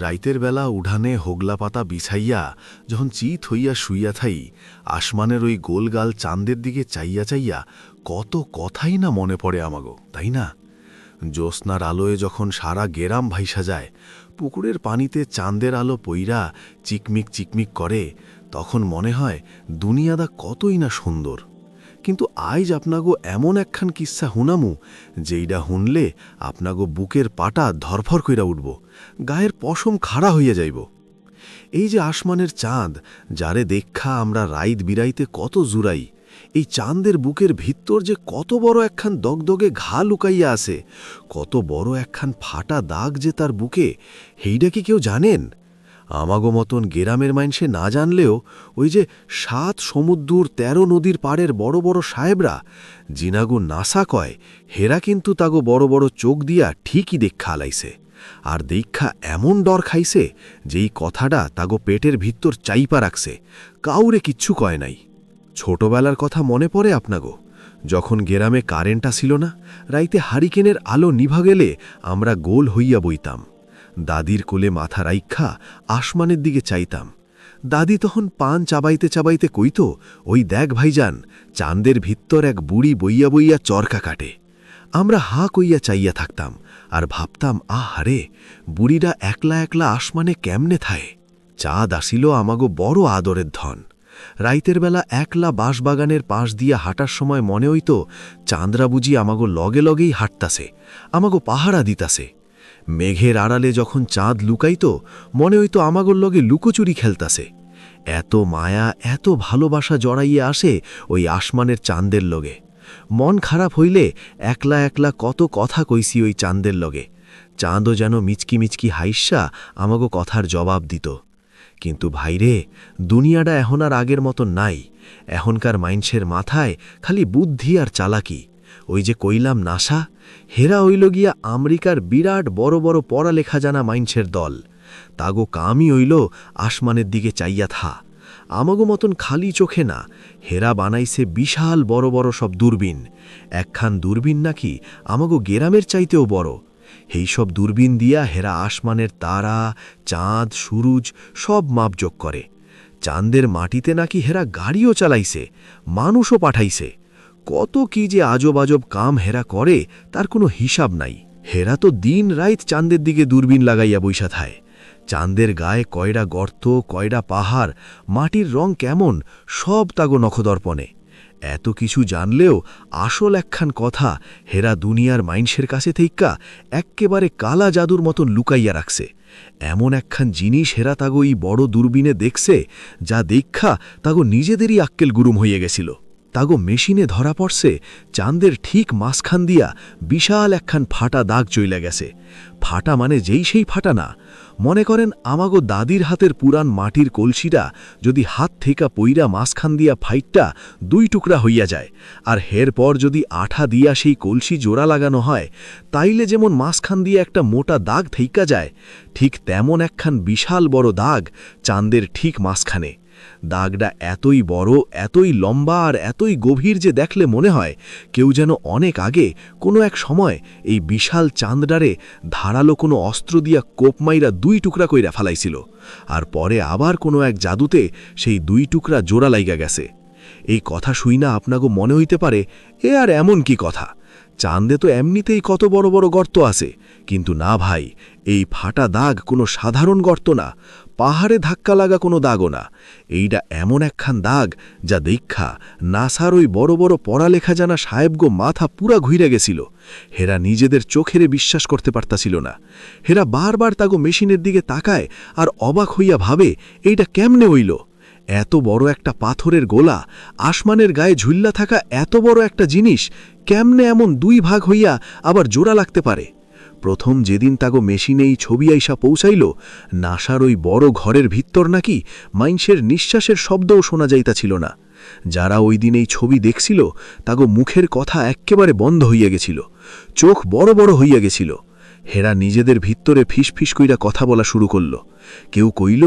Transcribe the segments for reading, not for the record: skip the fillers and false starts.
রাইতের বেলা উঠানে হোগলা পাতা বিছাইয়া যখন চিত হইয়া শুইয়া থাই, আসমানের ওই গোলগাল চাঁদের দিকে চাইয়া চাইয়া কত কথাই না মনে পড়ে আমাগো, তাই না? জ্যোৎস্নার আলোয় যখন সারা গেরাম ভাইসা যায়, পুকুরের পানিতে চাঁদের আলো পইরা চিকমিক চিকমিক করে, তখন মনে হয় দুনিয়াদা কতই না সুন্দর। কিন্তু আইজ আপনাগো এমন একখান কিচ্ছা হুনামু, যেইডা হুনলে আপনাগো বুকের পাটা ধরফর কইরা উঠব, গায়ের পশম খাড়া হইয়া যাইব। এই যে আসমানের চাঁদ, যারে দেখা আমরা রাইত বিরাইতে কত জুরাই, এই চাঁদের বুকের ভিতর যে কত বড় একখান দগদগে ঘা লুকাইয়া আছে, কত বড় একখান ফাটা দাগ যে তার বুকে, হেইডা কি কেউ জানেন? আমাগো মতন গেরামের মাইনসে না জানলেও ওই যে ৭ সমুদ্র ১৩ নদীর পাড়ের বড় বড় সাহেবরা, জিনাগো নাসা কয়, হেরা কিন্তু তাগো বড় বড় চোখ দিয়া ঠিকই দেখা আলাইছে। আর দেখা এমন ডর খাইছে, যেই কথাটা তাগো পেটের ভিতর চাইপা রাখছে, কাউরে কিচ্ছু কয় নাই। ছোটবেলার কথা মনে পড়ে আপনাগো? যখন গেরামে কারেন্ট আসিল না, রাইতে হারিকেনের আলো নিভা গেলে আমরা গোল হইয়া বইতাম। দাদির কোলে মাথা রাইখা আসমানের দিকে চাইতাম। দাদি তখন পান চাবাইতে চাবাইতে কইত, ওই দেখ ভাইজান, চাঁদের ভিত্তর এক বুড়ি বইয়া বইয়া চরকা কাটে। আমরা হা কইয়া চাইয়া থাকতাম আর ভাবতাম, আহারে, বুড়িরা একলা একলা আসমানে কেমনে থায়। চাঁদ আসিল আমাগো বড় আদরের ধন। রাইতের বেলা একলা বাঁশবাগানের পাশ দিয়া হাঁটার সময় মনে হইত চাঁদরা বুঝি আমাগো লগে লগেই হাঁটতাছে, আমাগো পাহারা দিতাছে। মেঘের আড়ালে যখন চাঁদ লুকাইত, মনে হইতো আমাগোর লগে লুকোচুরি খেলতাছে। এত মায়া, এত ভালোবাসা জড়াইয়ে আসে ওই আসমানের চাঁদের লগে। মন খারাপ হইলে একলা একলা কত কথা কইছি ওই চাঁদের লগে। চাঁদও যেন মিচকি মিচকি হাইস্যা আমাগো কথার জবাব দিত। কিন্তু ভাইরে, দুনিয়াটা এখন আর আগের মতন নাই। এখনকার মাইনসের মাথায় খালি বুদ্ধি আর চালাকি। ওই যে কইলাম নাসা, হেরা হইল গিয়া আমেরিকার বিরাট বড় বড় পড়ালেখা জানা মাইনসের দল। তাগো কামই হইল আসমানের দিকে চাইয়া থা। আমাগো মতন খালি চোখে না, হেরা বানাইছে বিশাল বড় বড় সব দূরবীন। একখান দূরবীন নাকি আমাগো গেরামের চাইতেও বড়। এই সব দূরবীন দিয়া হেরা আসমানের তারা, চাঁদ, সূরজ সব মাপজোক করে। চাঁদের মাটিতে নাকি হেরা গাড়িও চালাইছে, মানুষও পাঠাইছে। কত কি যে আজব আজব কাম হেরা করে, তার কোনো হিসাব নাই। হেরা তো দিন রাইত চাঁদের দিকে দূরবীন লাগাইয়া বইসা থায়। চাঁদের গায়ে কয়ডা গর্ত, কয়ডা পাহাড়, মাটির রং কেমন, সব তাগো নখদর্পণে। এত কিছু জানলেও আসল একখান কথা হেরা দুনিয়ার মাইনসের কাছে থেইক্কা এক্কেবারে কালা জাদুর মতন লুকাইয়া রাখছে। এমন একখান জিনিস হেরা তাগো এই বড় দূরবীনে দেখছে, যা দেখা তাগো নিজেদেরই আক্কেল গুরুম হইয়া গেছিল। তাগো মেশিনে ধরা পড়ছে চাঁদের ঠিক মাঝখান দিয়া বিশাল একখান ফাটা দাগ চইলা গেছে। ফাটা মানে যেই সেই ফাটা না, মনে করেন আমাগো দাদির হাতের পুরান মাটির কলসিটা যদি হাত থেকে পইরা মাঝখান দিয়া ফাইটটা 2 টুকরা হইয়া যায়, আর হের পর যদি আঠা দিয়া সেই কলসি জোড়া লাগানো হয়, তাইলে যেমন মাঝখান দিয়ে একটা মোটা দাগ থেইকা যায়, ঠিক তেমন একখান বিশাল বড় দাগ চাঁদের ঠিক মাঝখানে। দাগটা এতই বড়, এতই লম্বা আর এতই গভীর যে দেখলে মনে হয় কেউ যেন অনেক আগে কোনো এক সময় এই বিশাল চাঁদডারে ধারালো কোনো অস্ত্র দিয়া কোপ মাইরা 2 টুকরা কইরা ফালাইছিল, আর পরে আবার কোনো এক জাদুতে সেই 2 টুকরা জোড়া লাইগা গেছে। এই কথা শুইনা আপনাগো মনে হইতে পারে, এ আর এমন কি কথা, চাঁদে তো এমনিতেই কত বড় বড় গর্ত আছে। কিন্তু না ভাই, এই ফাটা দাগ কোনো সাধারণ গর্ত না, পাহাড়ে ধাক্কা লাগা কোনো দাগও না। এইটা এমন একখান দাগ যা দেখা নাসার ওই বড় বড় পড়ালেখা জানা সাহেবগো মাথা পুরা ঘুইরা গেছিল। হেরা নিজেদের চোখেরে বিশ্বাস করতে পারতাছিল না। হেরা বারবার তাগো মেশিনের দিকে তাকায় আর অবাক হইয়া ভাবে, এইটা কেমনে হইল? এত বড় একটা পাথরের গোলা, আসমানের গায়ে ঝুল্লা থাকা এত বড় একটা জিনিস কেমনে এমন 2 ভাগ হইয়া আবার জোড়া লাগতে পারে? প্রথম যেদিন তাগো মেশিনেই ছবি আইসা পৌঁছাইল, নাসার ওই বড় ঘরের ভিতর নাকি মাইনসের নিঃশ্বাসের শব্দও শোনা যাইতাছিল না। যারা ওই দিন এই ছবি দেখছিল, তাগো মুখের কথা এক্কেবারে বন্ধ হইয়া গেছিল, চোখ বড় বড় হইয়া গেছিল। হেরা নিজেদের ভিতরে ফিসফিস কইরা কথা বলা শুরু করল। কেউ কইল,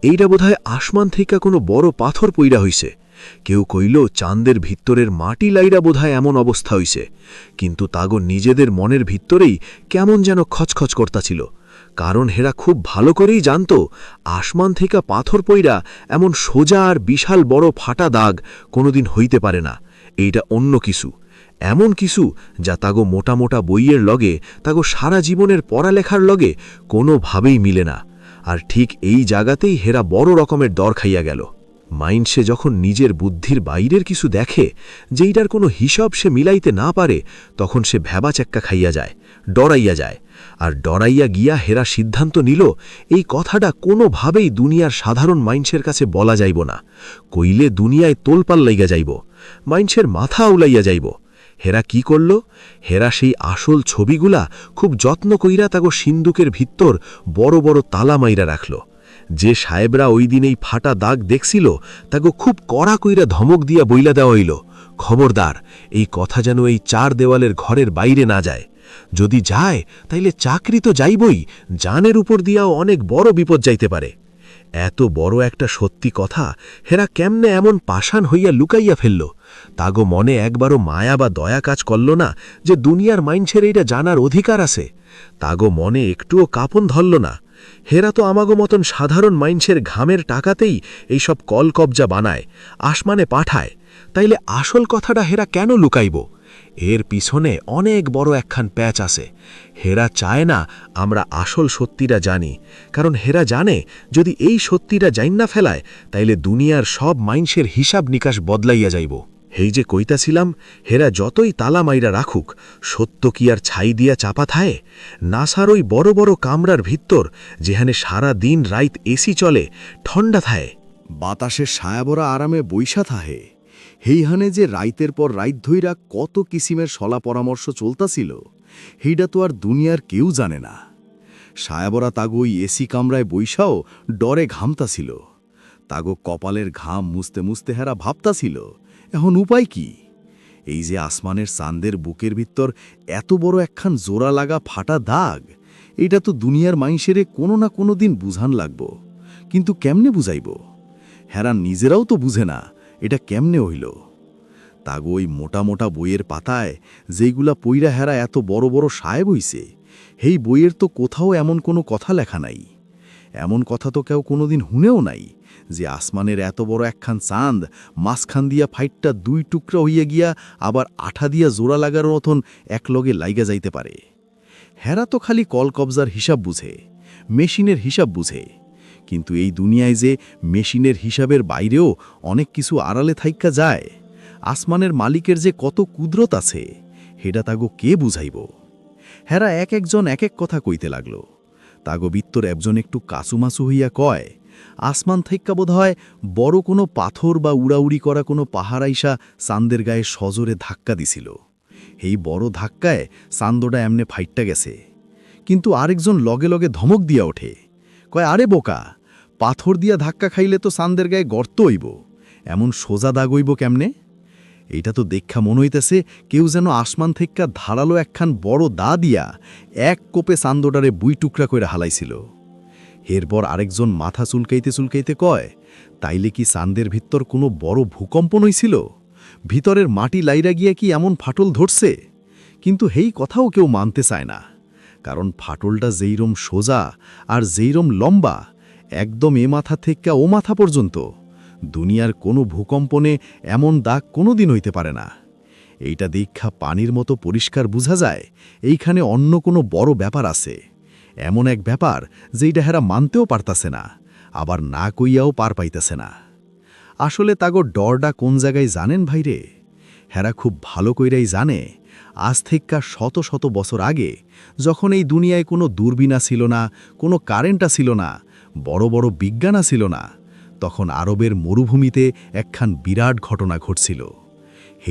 এইটা বোধহয় আসমান থেকে কোনো বড় পাথর পইরা হইছে। কেউ কইল, চাঁদের ভিতরের মাটি লাইরা বোধহয় এমন অবস্থা হইছে। কিন্তু তাগো নিজেদের মনের ভিতরেই কেমন যেন খচখচ করতাছিল, কারণ হেরা খুব ভালো করেই জানত আসমান থেকে পাথর পইরা এমন সোজা আর বিশাল বড় ফাটা দাগ কোনোদিন হইতে পারে না। এইটা অন্য কিছু, এমন কিছু যা তাগো মোটা মোটা বইয়ের লগে, তাগো সারা জীবনের পড়ালেখার লগে কোনোভাবেই মিলে না। আর ঠিক এই জায়গাতেই হেরা বড় রকমের দর খাইয়া গেল। মাইন্ডসে যখন নিজের বুদ্ধির বাইরের কিছু দেখে, যেইটার কোনো হিসাব সে মিলাইতে না পারে, তখন সে ভ্যাবা চেক্কা খাইয়া যায়, ডরাইয়া যায়। আর ডরাইয়া গিয়া হেরা সিদ্ধান্ত নিল এই কথাটা কোনোভাবেই দুনিয়ার সাধারণ মাইন্ডসের কাছে বলা যাইব না। কইলে দুনিয়ায় তোলপাল লাইগা যাইব, মাইন্ডসের মাথা উলাইয়া যাইব। হেরা কি করল? হেরা সেই আসল ছবিগুলা খুব যত্ন কইরা তাগো সিন্দুকের ভিত্তর বড় বড় তালা মাইরা রাখল। যে সাহেবরা ওই দিন এই ফাটা দাগ দেখছিল, তাগো খুব কড়া কইরা ধমক দিয়া বইলা দেওয়া হইল, খবরদার, এই কথা যেন এই 4 দেওয়ালের ঘরের বাইরে না যায়। যদি যায় তাইলে চাকরি তো যাইবই, জানের উপর দিয়াও অনেক বড় বিপদ যাইতে পারে। এত বড় একটা সত্যি কথা হেরা কেমনে এমন পাষাণ হইয়া লুকাইয়া ফেলল? তাগো মনে একবারও মায়া বা দয়া কাজ করল না যে দুনিয়ার মাইন্ডসের এইটা জানার অধিকার আছে? তাগো মনে একটুও কাঁপন ধরল না? হেরা তো আমাগো মতন সাধারণ মাইন্ডসের ঘামের টাকাতেই এইসব কলকবজা বানায়, আসমানে পাঠায়। তাইলে আসল কথাটা হেরা কেন লুকাইব? এর পিছনে অনেক বড় একখান প্যাচ আছে। হেরা চায় না আমরা আসল সত্যিটা জানি, কারণ হেরা জানে যদি এই সত্যিটা জাইন্না ফেলায়, তাইলে দুনিয়ার সব মাইন্ডসের হিসাব নিকাশ বদলাইয়া যাইব। এই যে কইতাছিলাম, হেরা যতই তালা মাইরা রাখুক, সত্য কি আর ছাই দিয়া চাপা থায়? নাসার ওই বড় বড় কামরার ভিত্তর, যেখানে সারা দিন রাইত এসি চলে, ঠন্ডা থায়, বাতাসের ছায়াবরা আরামে বৈশা থাহে, হেইহানে যে রাইতের পর রাইত ধইরা কত কিসিমের সলা পরামর্শ চলতাছিল, হেইডা তো আর দুনিয়ার কেউ জানে না। ছায়াবরা তাগো ওই এসি কামরায় বৈশাও ডরে ঘামতাছিল। তাগো কপালের ঘাম মুছতে মুছতে হেরা ভাবতাছিল, এখন উপায় কি? এই যে আসমানের চাঁদের বুকের ভিতর এত বড় একখান জোড়া লাগা ফাটা দাগ, এটা তো দুনিয়ার মাইনষেরে কোনো না কোনো দিন বুঝান লাগব। কিন্তু কেমনে বুঝাইব? হেরা নিজেরাও তো বুঝে না এটা কেমনে হইল। তাগো ওই মোটা মোটা বইয়ের পাতায় যেইগুলা পইরা হেরা এত বড় বড় সাহেব হইছে, হেই বইয়ের তো কোথাও এমন কোনো কথা লেখা নাই। এমন কথা তো কেউ কোনোদিন হুনেও নাই যে আসমানের এত বড় একখান চাঁদ মাঝখান দিয়া ফাইটটা 2 টুকরা হইয়া গিয়া আবার আঠা দিয়া জোড়া লাগার মতন একলগে লাইগা যাইতে পারে। হেরা তো খালি কলকবজার হিসাব বুঝে, মেশিনের হিসাব বুঝে। কিন্তু এই দুনিয়ায় যে মেশিনের হিসাবের বাইরেও অনেক কিছু আড়ালে থাইক্কা যায়, আসমানের মালিকের যে কত কুদরত আছে, হেডা তাগো কে বুঝাইব? হেরা এক একজন এক এক কথা কইতে লাগল। তাগো বিত্তর একজন একটু কাসুমাসু হইয়া কয়, আসমান থাইক্কা বোধ হয় বড় কোনো পাথর বা উড়াউড়ি করা কোনো পাহাড় আইসা চাঁদের গায়ে সজোরে ধাক্কা দিছিল। এই বড় ধাক্কায় চান্দোটা এমনে ফাইটটা গেছে। কিন্তু আরেকজন লগে লগে ধমক দিয়া ওঠে, কয়, আরে বোকা, পাথর দিয়া ধাক্কা খাইলে তো চাঁদের গায়ে গর্ত হইব, এমন সোজা দাগ হইব কেমনে? এইটা তো দেখা মনে হইতেছে কেউ যেন আসমান থেকে ধারালো একখান বড় দা দিয়া এক কোপে চান্দোটারে 2 টুকরা করে হালাইছিল। এরপর আরেকজন মাথা চুলকাইতে চুলকাইতে কয়, তাইলে কি চাঁদের ভিতর কোনো বড় ভূকম্পন হইছিল? ভিতরের মাটি লাইরা গিয়া কি এমন ফাটল ধরছে? কিন্তু হেই কথাও কেউ মানতে চায় না, কারণ ফাটলটা যেইরম সোজা আর যেইরম লম্বা, একদম এ মাথা থেকে ও মাথা পর্যন্ত, দুনিয়ার কোনো ভূকম্পনে এমন দাগ কোনো দিন হইতে পারে না। এইটা দীক্ষা পানির মতো পরিষ্কার বুঝা যায় এইখানে অন্য কোনো বড় ব্যাপার আছে, এমন এক ব্যাপার যেইটা হেরা মানতেও পারতাছে না, আবার না কইয়াও পার পাইতেছে না। আসলে তাগো ডরডা কোন জায়গায় জানেন ভাইরে? হেরা খুব ভালো কইরাই জানে, আজ থেকে শত শত বছর আগে, যখন এই দুনিয়ায় কোনো দূরবীনা ছিল না, কোনো কারেন্টা ছিল না, বড় বড় বিজ্ঞানা ছিল না, তখন আরবের মরুভূমিতে একখান বিরাট ঘটনা ঘটছিল।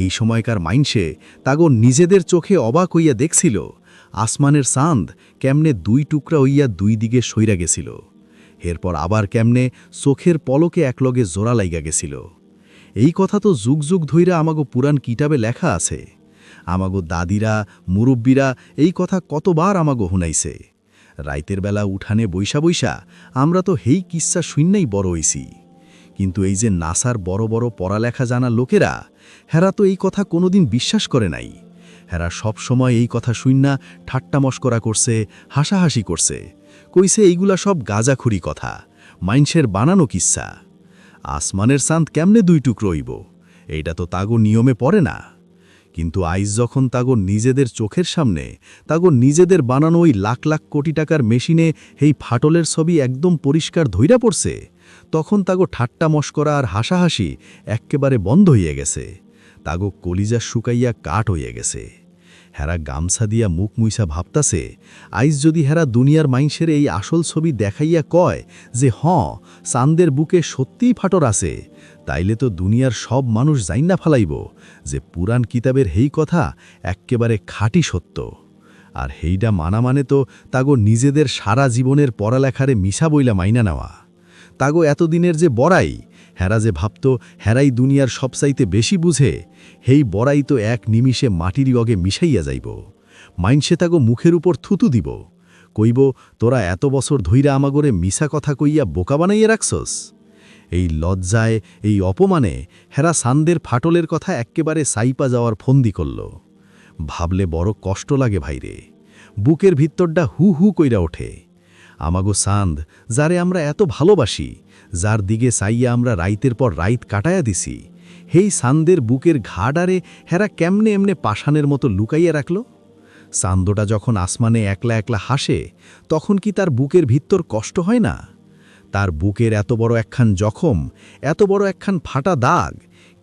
এই সময়কার মাইনষে তাগো নিজেদের চোখে অবাক হইয়া দেখছিল আসমানের চাঁদ কেমনে 2 টুকরা হইয়া 2 দিকে সইরা গেছিল, এরপর আবার কেমনে চোখের পলকে একলগে জোড়া লাইগা গেছিল। এই কথা তো যুগ যুগ ধইরা আমাগো পুরাণ কিতাবে লেখা আছে। আমাগো দাদিরা, মুরব্বীরা এই কথা কতবার আমাগো হুনাইছে। রাইতের বেলা উঠানে বৈশা বৈশা আমরা তো হেই কিচ্ছা শুননাই বড় হইছি। কিন্তু এই যে নাসার বড় বড় পড়ালেখা জানা লোকেরা, হেরা তো এই কথা কোনোদিন বিশ্বাস করে নাই। হেরা সব সময় এই কথা শুননা ঠাট্টা মস্করা করছে, হাসাহাসি করছে, কইছে এইগুলা সব গাজাখুরি কথা, মাইনষের বানানো কিচ্ছা। আসমানের চাঁদ কেমনে দুই টুকরো হইব, এইটা তো তাগো নিয়মে পড়ে না। কিন্তু আইজ যখন তাগো নিজেদের চোখের সামনে তাগো নিজেদের বানানো ওই লাখ লাখ কোটি টাকার মেশিনে এই ফাটলের ছবি একদম পরিষ্কার ধইরা পড়ছে, তখন তাগো ঠাট্টা মস্করা আর হাসাহাসি এক্কেবারে বন্ধ হইয়া গেছে। তাগো কলিজা শুকাইয়া কাঠ হইয়া গেছে। হেরা গামছা দিয়া মুখ মুইসা ভাবতাছে, আইজ যদি হেরা দুনিয়ার মাইনষের এই আসল ছবি দেখাইয়া কয় যে চাঁদের বুকে সত্যিই ফাটর আছে, তাইলে তো দুনিয়ার সব মানুষ জাইন্না ফালাইব যে পুরাণ কিতাবের হেই কথা এক্কেবারে খাঁটি সত্য। আর হেইডা মানা মানে তো তাগো নিজেদের সারা জীবনের পড়ালেখারে মিশা বইলা মাইনা নেওয়া। তাগো এতদিনের যে বড়াই, হেরা যে ভাবত হেরাই দুনিয়ার সবচাইতে বেশি বুঝে, হেই বড়াই তো এক নিমিষে মাটির অগে মিশাইয়া যাইব। মাইনসে তাগো মুখের উপর থুতু দিব, কইব তোরা এত বছর ধইরা আমাগরে মিশা কথা কইয়া বোকা বানাইয়া রাখছস। এই লজ্জায়, এই অপমানে হেরা চাঁদের ফাটলের কথা এক্কেবারে সাইপা যাওয়ার ফন্দি করল। ভাবলে বড় কষ্ট লাগে ভাইরে, বুকের ভিতরটা হু হু কইরা ওঠে। আমাগো চাঁদ, যারে আমরা এত ভালোবাসি, যার দিকে চাইয়া আমরা রাইতের পর রাইত কাটায়া দিছি, হেই চাঁদের বুকের ঘাড়ারে হেরা কেমনে এমনে পাষাণের মতো লুকাইয়া রাখল। চাঁদটা যখন আসমানে একলা একলা হাসে, তখন কি তার বুকের ভিতর কষ্ট হয় না? তার বুকের এত বড় একখান জখম, এত বড় একখান ফাটা দাগ,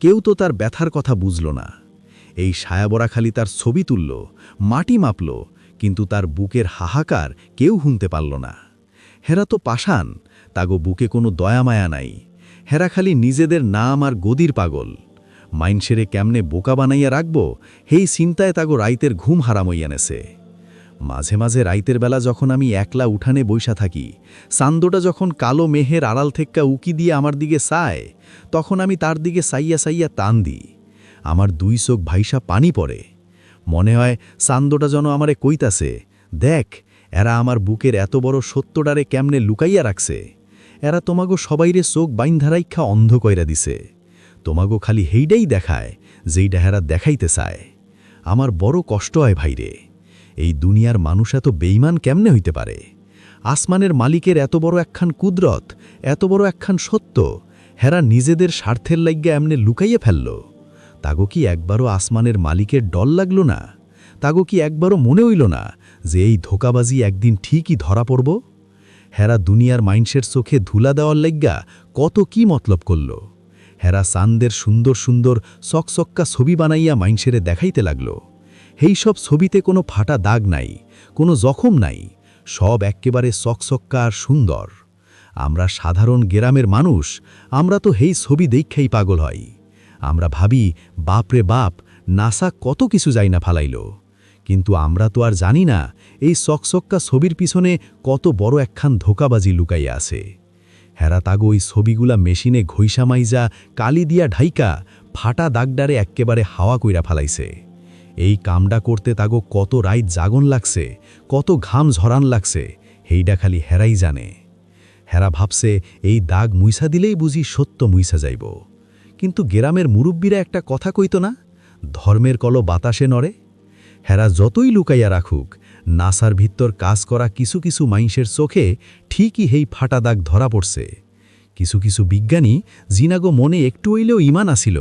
কেউ তো তার ব্যথার কথা বুঝল না। এই সায়াবরা খালি তার ছবি তুলল, মাটি মাপল, কিন্তু তার বুকের হাহাকার কেউ শুনতে পারল না। হেরা তো পাষাণ, তাগো বুকে কোনো দয়া মায়া নাই। হেরা খালি নিজেদের নাম আর গদির পাগল। মাইনষেরে কেমনে বোকা বানাইয়া রাখব, হেই চিন্তায় তাগো রাইতের ঘুম হারাম হইয়া নেছে। মাঝে মাঝে রাইতের বেলা যখন আমি একলা উঠানে বইসা থাকি, চান্দটা যখন কালো মেহের আড়াল থেক্কা উকি দিয়ে আমার দিকে চায়, তখন আমি তার দিকে চাইয়া চাইয়া টান দিই। আমার দুই চোখ ভাইসা পানি পড়ে। মনে হয় চান্দটা যেন আমারে কইতাছে, দেখ এরা আমার বুকের এত বড় সত্যটারে কেমনে লুকাইয়া রাখছে। এরা তোমাগো সবাইরে চোখ বাইন্ধা রাইখা অন্ধ কইরা দিছে। তোমাগো খালি হেইডাই দেখায় যেইটা হেরা দেখাইতে চায়। আমার বড় কষ্ট হয় ভাইরে, এই দুনিয়ার মানুষ এত বেইমান কেমনে হইতে পারে? আসমানের মালিকের এত বড় একখান কুদরত, এত বড় একখান সত্য, হেরা নিজেদের স্বার্থের লাইগ্যা এমনে লুকাইয়ে ফেলল। তাগো কি একবারও আসমানের মালিকের ডল লাগল না? তাগো কি একবারও মনে হইল না যে এই ধোকাবাজি একদিন ঠিকই ধরা পড়ব? হেরা দুনিয়ার মাইনষের চোখে ধুলা দেওয়ার লাইগ্যা কত কি মতলব করল। হেরা চাঁদের সুন্দর সুন্দর চকচক্কা ছবি বানাইয়া মাইনষেরে দেখাইতে লাগল। এই সব ছবিতে কোনো ফাটা দাগ নাই, কোনো জখম নাই, সব এক্কেবারে চকচক্কা আর সুন্দর। আমরা সাধারণ গ্রামের মানুষ, আমরা তো এই ছবি দেখাই পাগল হই। আমরা ভাবি বাপরে বাপ, নাসা কত কিছু যাই না ফালাইল। কিন্তু আমরা তো আর জানি না এই চকচক্কা ছবির পিছনে কত বড় একখান ধোকাবাজি লুকাইয়া আছে। হেরা তাগো ওই ছবিগুলা মেশিনে ঘইসা মাইজা কালি দিয়া ঢাইকা ফাটা দাগডারে এক্কেবারে হাওয়া কইরা ফালাইছে। এই কামডা করতে তাগো কত রাইত জাগন লাগছে, কত ঘাম ঝরান লাগছে, হেইডা খালি হেরাই জানে। হেরা ভাবছে এই দাগ মুইসা দিলেই বুঝি সত্য মুইসা যাইব। কিন্তু গ্রামের মুরব্বীরা একটা কথা কইত না, ধর্মের কলো বাতাসে নড়ে। হেরা যতই লুকাইয়া রাখুক, নাসার ভিতর কাজ করা কিছু কিছু মাইনষের চোখে ঠিকই হেই ফাটা দাগ ধরা পড়ছে। কিছু কিছু বিজ্ঞানী জিনাগো মনে একটু হইলেও ইমান আসিল,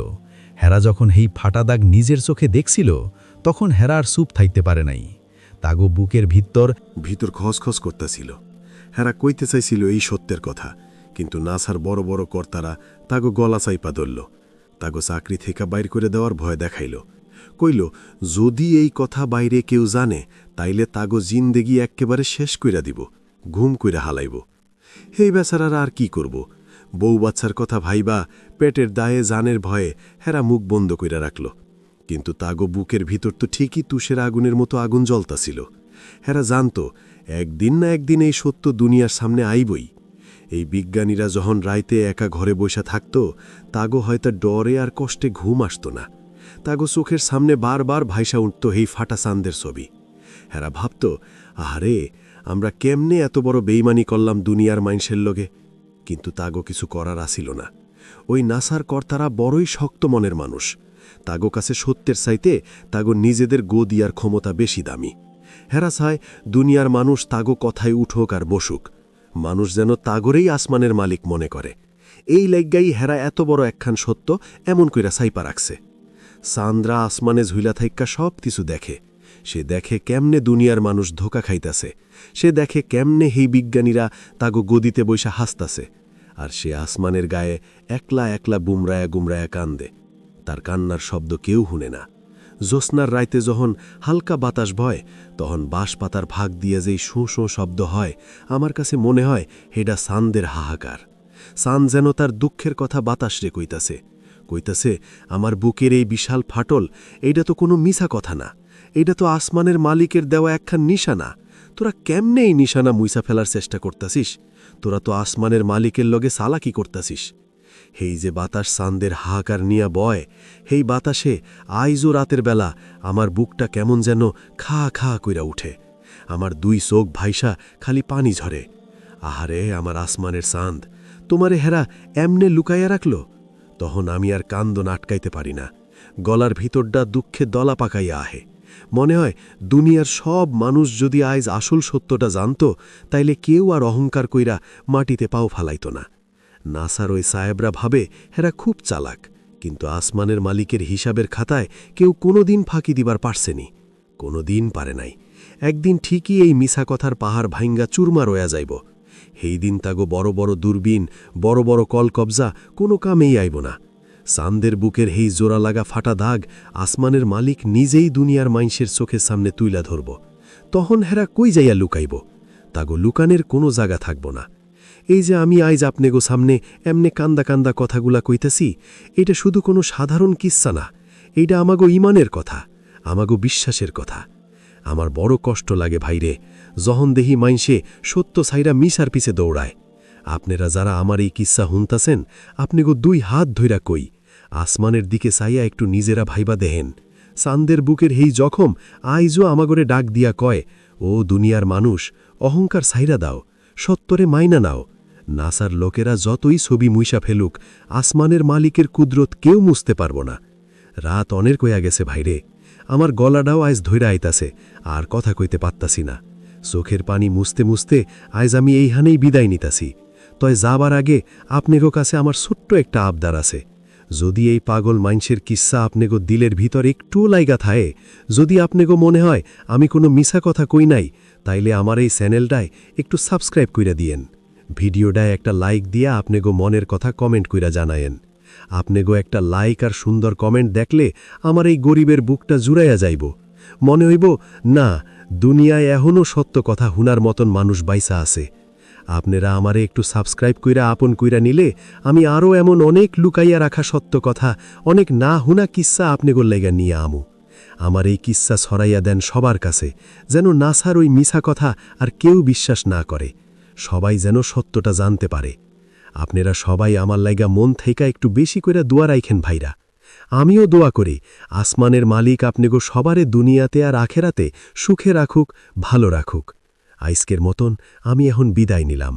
হেরা যখন হেই ফাটা দাগ নিজের চোখে দেখছিল, তখন হেরা আর চুপ থাকতে পারে নাই। তাগো বুকের ভিতর খসখস করতেছিল। হেরা কইতে চাইছিল এই সত্যের কথা, কিন্তু নাসার বড় বড় কর্তারা তাগো গলা চাইপা ধরল। তাগো চাকরি থেকে বাইর করে দেওয়ার ভয় দেখাইল। কইল যদি এই কথা বাইরে কেউ জানে, তাইলে তাগো জিন্দেগি এক্কেবারে শেষ কইরা দিব, ঘুম কইরা হালাইব। এই বেচারারা আর কি করব? বউ বাচ্চার কথা ভাইবা পেটের দায়ে জানের ভয়ে হেরা মুখ বন্ধ কইরা রাখল। কিন্তু তাগো বুকের ভিতর তো ঠিকই তুষের আগুনের মতো আগুন জ্বলতাছিল। হেরা জানত একদিন না একদিন এই সত্য দুনিয়ার সামনে আইবই। এই বিজ্ঞানীরা যখন রাইতে একা ঘরে বসা থাকত, তাগো হয়তো ডরে আর কষ্টে ঘুম আসত না। তাগো চোখের সামনে বারবার ভাইসা উঠত এই ফাটা চাঁদের ছবি। হেরা ভাবত, আহারে আমরা কেমনে এত বড় বেইমানি করলাম দুনিয়ার মাইনষের লগে। কিন্তু তাগো কিছু করার আসিল না। ওই নাসার কর্তারা বড়ই শক্ত মনের মানুষ। তাগো কাছে সত্যের চাইতে তাগো নিজেদের গদিয়ার ক্ষমতা বেশি দামি। হেরা চায় দুনিয়ার মানুষ তাগো কথায় উঠোক আর বসুক, মানুষ যেন তাগরেই আসমানের মালিক মনে করে। এই লাইগ্গাই হেরা এত বড় একখান সত্য এমন কইরা সাইপা রাখছে। সান্দ্রা আসমানে ঝুইলা থাইক্কা সব কিছু দেখে। সে দেখে কেমনে দুনিয়ার মানুষ ধোকা খাইতাছে, সে দেখে কেমনে হেই বিজ্ঞানীরা তাগো গদিতে বইসা হাসতাছে, আর সে আসমানের গায়ে একলা একলা বুমরায়া গুমরায়া কান্দে। তার কান্নার শব্দ কেউ শুনে না। জ্যোৎস্নার রাইতে যখন হালকা বাতাস বয়, তখন বাঁশ পাতার ভাগ দিয়ে যেই শোঁ শোঁ শব্দ হয়, আমার কাছে মনে হয় হেডা সান্দের হাহাকার। সান যেন তার দুঃখের কথা বাতাসরে কইতাছে, আমার বুকের এই বিশাল ফাটল, এইটা তো কোনো মিছা কথা না, এইটা তো আসমানের মালিকের দেওয়া একখান নিশানা। তোরা কেমনে এই নিশানা মুইসা ফেলার চেষ্টা করতাছিস? তোরা তো আসমানের মালিকের লগে চালাকি করতাছিস। হেই যে বাতাস সান্দের হাহাকার নিয়া বয়, হেই বাতাসে আইজও রাতের বেলা আমার বুকটা কেমন যেন খা খা কইরা উঠে। আমার দুই চোখ ভাইসা খালি পানি ঝরে। আহারে আমার আসমানের চাঁদ, তোমারে হেরা এমনে লুকাইয়া রাখল। তখন আমি আর কান্দন আটকাইতে পারি না। গলার ভিতরটা দুঃখে দলা পাকাইয়া আহে। মনে হয় দুনিয়ার সব মানুষ যদি আইজ আসল সত্যটা জানত, তাইলে কেউ আর অহংকার কইরা মাটিতে পাও ফালাইত না। নাসার ওই সাহেবরা ভাবে হেরা খুব চালাক, কিন্তু আসমানের মালিকের হিসাবের খাতায় কেউ কোনোদিন ফাঁকি দিবার পারছেনি, কোনোদিন পারে নাই। একদিন ঠিকই এই মিছা কথার পাহাড় ভাইঙ্গা চুরমা রয়া যাইব। সেই দিন তাগো বড় বড় দূরবীন, বড় বড় কলকবজা কোনো কামেই আইব না। চাঁদের বুকের হেই জোড়া লাগা ফাটা দাগ আসমানের মালিক নিজেই দুনিয়ার মাইনষের চোখের সামনে তুইলা ধরব। তখন হেরা কই যাইয়া লুকাইব? তাগো লুকানের কোনো জায়গা থাকব না। এই যে আমি আইজ আপনেগো সামনে এমনে কান্দা কান্দা কথাগুলা কইতাছি, এটা শুধু কোনো সাধারণ কিচ্ছা না, এইটা আমাগো ইমানের কথা, আমাগো বিশ্বাসের কথা। আমার বড় কষ্ট লাগে ভাইরে, যখন দেহি মাইনষে সত্য ছাইরা মিশার পিছে দৌড়ায়। আপনারা যারা আমার এই কিচ্ছা হুনতাছেন, আপনেগো দুই হাত ধইরা কই, আসমানের দিকে চাইয়া একটু নিজেরা ভাইবা দেহেন। চাঁদের বুকের হেই জখম আইজও আমাগরে ডাক দিয়া কয়, ও দুনিয়ার মানুষ, অহংকার ছাইরা দাও, সত্তরে মাইনা নাও। নাসার লোকেরা যতই ছবি মুইসা ফেলুক, আসমানের মালিকের কুদরত কেউ মুছতে পারব না। রাত অনেক কইয়া গেছে ভাইরে, আমার গলাটাও আইজ ধইরা আইতাছে, আর কথা কইতে পারতাছি না। চোখের পানি মুছতে মুছতে আইজ আমি এইখানেই বিদায় নিতাছি। তয় যাবার আগে আপনেগো কাছে আমার ছোট্ট একটা আবদার আছে। যদি এই পাগল মাইনষের কিস্সা আপনেগো দিলের ভিতর একটুও লাইগা থায়ে, যদি আপনেগো মনে হয় আমি কোনো মিছা কথা কই নাই, তাইলে আমার এই চ্যানেলটায় একটু সাবস্ক্রাইব কইরা দিয়েন। ভিডিওটায় একটা লাইক দিয়া আপনেগো মনের কথা কমেন্ট কইরা জানায়েন। আপনেগো একটা লাইক আর সুন্দর কমেন্ট দেখলে আমার এই গরিবের বুকটা জুড়াইয়া যাইব। মনে হইব না, দুনিয়ায় এখনও সত্য কথা হুনার মতন মানুষ বাইসা আছে। আপনারা আমারে একটু সাবস্ক্রাইব কইরা আপন কইরা নিলে আমি আরও এমন অনেক লুকাইয়া রাখা সত্য কথা, অনেক না হুনা কিস্সা আপনেগোর লাইগা নিয়ে আমু। আমার এই কিস্সা ছড়াইয়া দেন সবার কাছে, যেন নাসার ওই মিছা কথা আর কেউ বিশ্বাস না করে, সবাই যেন সত্যটা জানতে পারে। আপনারা সবাই আমার লাইগা মন থেইকা একটু বেশি কইরা দোয়া রাইখেন ভাইরা। আমিও দোয়া করি আসমানের মালিক আপনেগো সবারে দুনিয়াতে আর আখেরাতে সুখে রাখুক, ভালো রাখুক। আজকের মতন আমি এখন বিদায় নিলাম।